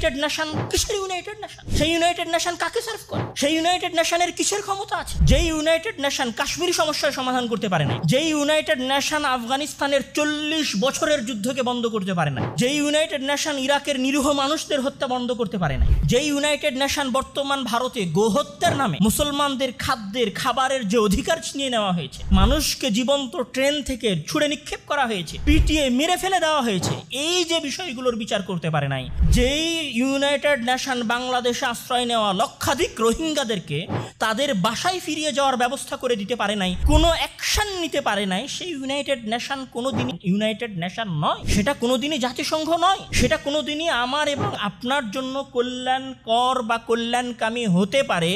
United nation কিসের United nation? সেই United nation কাকে সার্ভ করে? সেই ইউনাইটেড নেশনের কিসের ক্ষমতা আছে? যেই ইউনাইটেড নেশন কাশ্মীরি সমস্যার সমাধান করতে পারে না, যেই ইউনাইটেড নেশন আফগানিস্তানের 40 বছরের যুদ্ধকে বন্ধ করতে পারে না, যেই ইউনাইটেড নেশন ইরাকের নিরীহ মানুষদের হত্যা বন্ধ করতে পারে না, যেই ইউনাইটেড নেশন বর্তমান ভারতে গোহত্যার নামে মুসলমানদের খাবারের যে অধিকার ছিনিয়ে নেওয়া হয়েছে, মানুষকে জীবন্ত ট্রেন থেকে ছুড়ে নিক্ষেপ করা হয়েছে, পিটিয়ে মেরে ফেলে দেওয়া হয়েছে, এই যে বিষয়গুলোর বিচার করতে পারে নাই, যেই ইউনাইটেড নেশন বাংলাদেশে আশ্রয় নেওয়া লক্ষাধিক রোহিঙ্গাদেরকে তাদের বাসায় ফিরিয়ে যাওয়ার ব্যবস্থা করে দিতে পারে নাই, কোনো অ্যাকশন নিতে পারে নাই, সেই ইউনাইটেড নেশন কোনোদিনই ইউনাইটেড নেশন নয়, সেটা কোনোদিনই জাতিসংঘ নয়, সেটা কোনোদিনই আমার এবং আপনার জন্য কল্যাণকর বা কল্যাণকামী হতে পারে,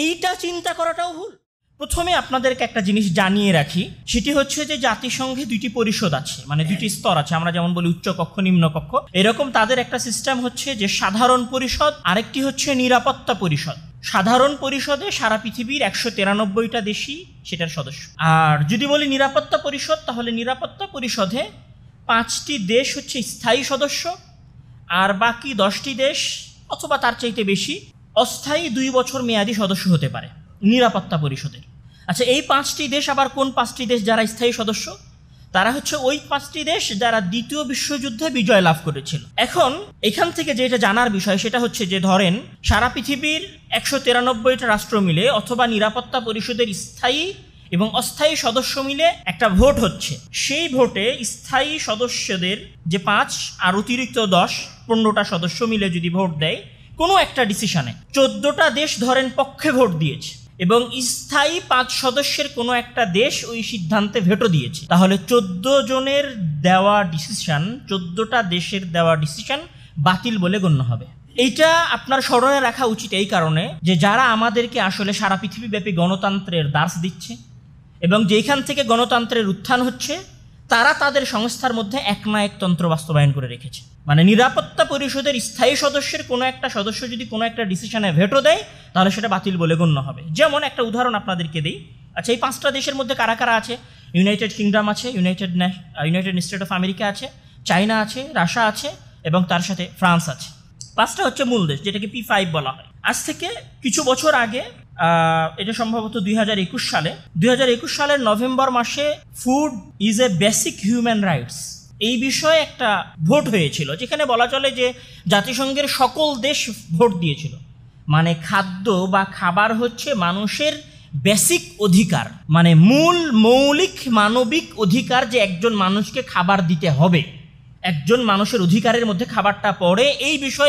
এইটা চিন্তা করাটাও ভুল। প্রথমে আপনাদেরকে একটা জিনিস জানিয়ে রাখি, সেটি হচ্ছে যে জাতিসংঘে দুইটি পরিষদ আছে, মানে দুইটি স্তর আছে। আমরা যেমন বলি উচ্চ কক্ষ নিম্ন কক্ষ, এরকম তাদের একটা সিস্টেম হচ্ছে যে সাধারণ পরিষদ, আরেকটি হচ্ছে নিরাপত্তা পরিষদ। সাধারণ পরিষদে সারা পৃথিবীর 193টা দেশই সেটার সদস্য। আর যদি বলি নিরাপত্তা পরিষদ, তাহলে নিরাপত্তা পরিষদে 5টি দেশ হচ্ছে স্থায়ী সদস্য, আর বাকি 10টি দেশ অথবা তার চাইতে বেশি অস্থায়ী 2 বছর মেয়াদী সদস্য হতে পারে নিরাপত্তা পরিষদের। আচ্ছা, এই 5টি দেশ আবার কোন 5টি দেশ যারা স্থায়ী সদস্য? তারা হচ্ছে ওই 5টি দেশ যারা দ্বিতীয় বিশ্বযুদ্ধে বিজয় লাভ করেছিল। এখন এখান থেকে যেটা জানার বিষয় সেটা হচ্ছে যে ধরেন সারা পৃথিবীর 193টা রাষ্ট্র মিলে অথবা নিরাপত্তা পরিষদের স্থায়ী এবং অস্থায়ী সদস্য মিলে একটা ভোট হচ্ছে, সেই ভোটে স্থায়ী সদস্যদের যে 5 আর অতিরিক্ত 10-15টা সদস্য মিলে যদি ভোট দেয় কোনো একটা ডিসিশনে, 14টা দেশ ধরেন পক্ষে ভোট দিয়েছে এবং স্থায়ী 5 সদস্যের কোনো একটা দেশ ওই সিদ্ধান্তে ভেটো দিয়েছে, তাহলে 14 জনের দেওয়া ডিসিশন, 14টা দেশের দেওয়া ডিসিশন বাতিল বলে গণ্য হবে। এইটা আপনার স্মরণে রাখা উচিত এই কারণে যে যারা আমাদেরকে আসলে সারা পৃথিবীব্যাপী গণতন্ত্রের দার্স দিচ্ছে এবং যেখান থেকে গণতন্ত্রের উত্থান হচ্ছে, তারা তাদের সংস্থার মধ্যে এক না এক তন্ত্র বাস্তবায়ন করে রেখেছে। মানে নিরাপত্তা পরিষদের স্থায়ী সদস্যের কোনো একটা সদস্য যদি কোনো একটা ডিসিশনে ভেটো দেয় তাহলে সেটা বাতিল বলে গণ্য হবে। যেমন একটা উদাহরণ আপনাদেরকে দিই। আচ্ছা, এই 5টা দেশের মধ্যে কারা কারা আছে? ইউনাইটেড কিংডম আছে, ইউনাইটেড স্টেট অফ আমেরিকা আছে, চায়না আছে, রাশিয়া আছে এবং তার সাথে ফ্রান্স আছে। 5টা হচ্ছে মূল দেশ, যেটাকে P5 বলা হয়। আজ থেকে কিছু বছর আগে, এটা সম্ভবত 2021 সালের নভেম্বর মাসে food is a basic human rights এই বিষয়ে একটা ভোট হয়েছিল, যেখানে বলা চলে যে জাতিসংঘের সকল দেশ ভোট দিয়েছিল। মানে খাদ্য বা খাবার হচ্ছে মানুষের বেসিক অধিকার, মানে মূল মৌলিক মানবিক অধিকার, যে একজন মানুষকে খাবার দিতে হবে, একজন মানুষের অধিকারের মধ্যে খাবারটা পড়ে। এই বিষয়ে